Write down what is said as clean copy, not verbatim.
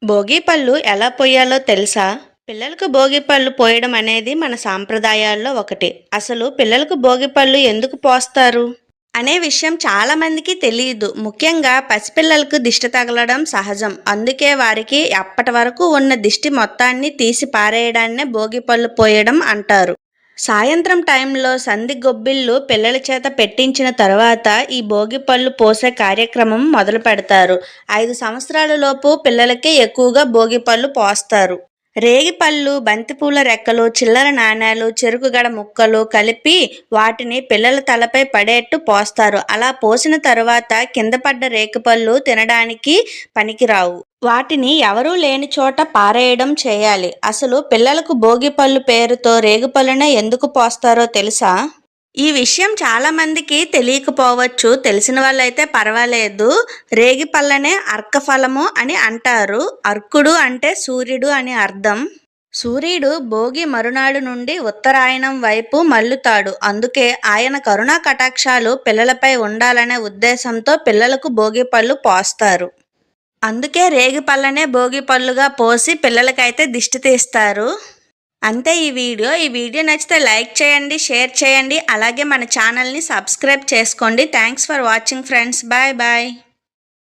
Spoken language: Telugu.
భోగి పళ్ళు ఎలా పొయ్యాలో తెలుసా? పిల్లలకు భోగి పళ్ళు పోయడం అనేది మన సాంప్రదాయాల్లో ఒకటి. అసలు పిల్లలకు భోగి పళ్ళు ఎందుకు పోస్తారు అనే విషయం చాలా మందికి తెలియదు. ముఖ్యంగా పసిపిల్లలకు దిష్టి తగలడం సహజం. అందుకే వారికి అప్పటి వరకు ఉన్న దిష్టి మొత్తాన్ని తీసి పారేయడాన్నే భోగి పళ్ళు పోయడం అంటారు. సాయంత్రం టైంలో సంధి గొబ్బిళ్ళు పిల్లల చేత పెట్టించిన తర్వాత ఈ భోగి పళ్ళు పోసే కార్యక్రమం మొదలు పెడతారు. 5 సంవత్సరాల లోపు పిల్లలకే ఎక్కువగా భోగి పళ్ళు పోస్తారు. రేగిపళ్ళు, బంతిపూల రెక్కలు, చిల్లర నాణేలు, చెరుకుగడ ముక్కలు కలిపి వాటిని పిల్లల తలపై పడేట్టు పోస్తారు. అలా పోసిన తరువాత కింద పడ్డ రేగిపళ్ళు తినడానికి పనికిరావు. వాటిని ఎవరూ లేని చోట పారేయడం చేయాలి. అసలు పిల్లలకు భోగిపళ్ళు పేరుతో రేగిపళ్ళునే ఎందుకు పోస్తారో తెలుసా? ఈ విషయం చాలా మందికి తెలియకపోవచ్చు. తెలిసిన వాళ్ళైతే పర్వాలేదు. రేగిపళ్ళనే అర్కఫలము అని అంటారు. అర్కుడు అంటే సూర్యుడు అని అర్థం. సూర్యుడు భోగి మరునాడు నుండి ఉత్తరాయణం వైపు మల్లుతాడు. అందుకే ఆయన కరుణా కటాక్షాలు పిల్లలపై ఉండాలనే ఉద్దేశంతో పిల్లలకు భోగిపళ్ళు పోస్తారు. అందుకే రేగిపళ్ళనే భోగిపళ్ళుగా పోసి పిల్లలకైతే దిష్టి తీస్తారు. అంతే ఈ వీడియో నచ్చితే లైక్ చేయండి, షేర్ చేయండి, అలాగే మన ఛానల్ని సబ్స్క్రైబ్ చేసుకోండి. Thanks for watching friends. Bye bye.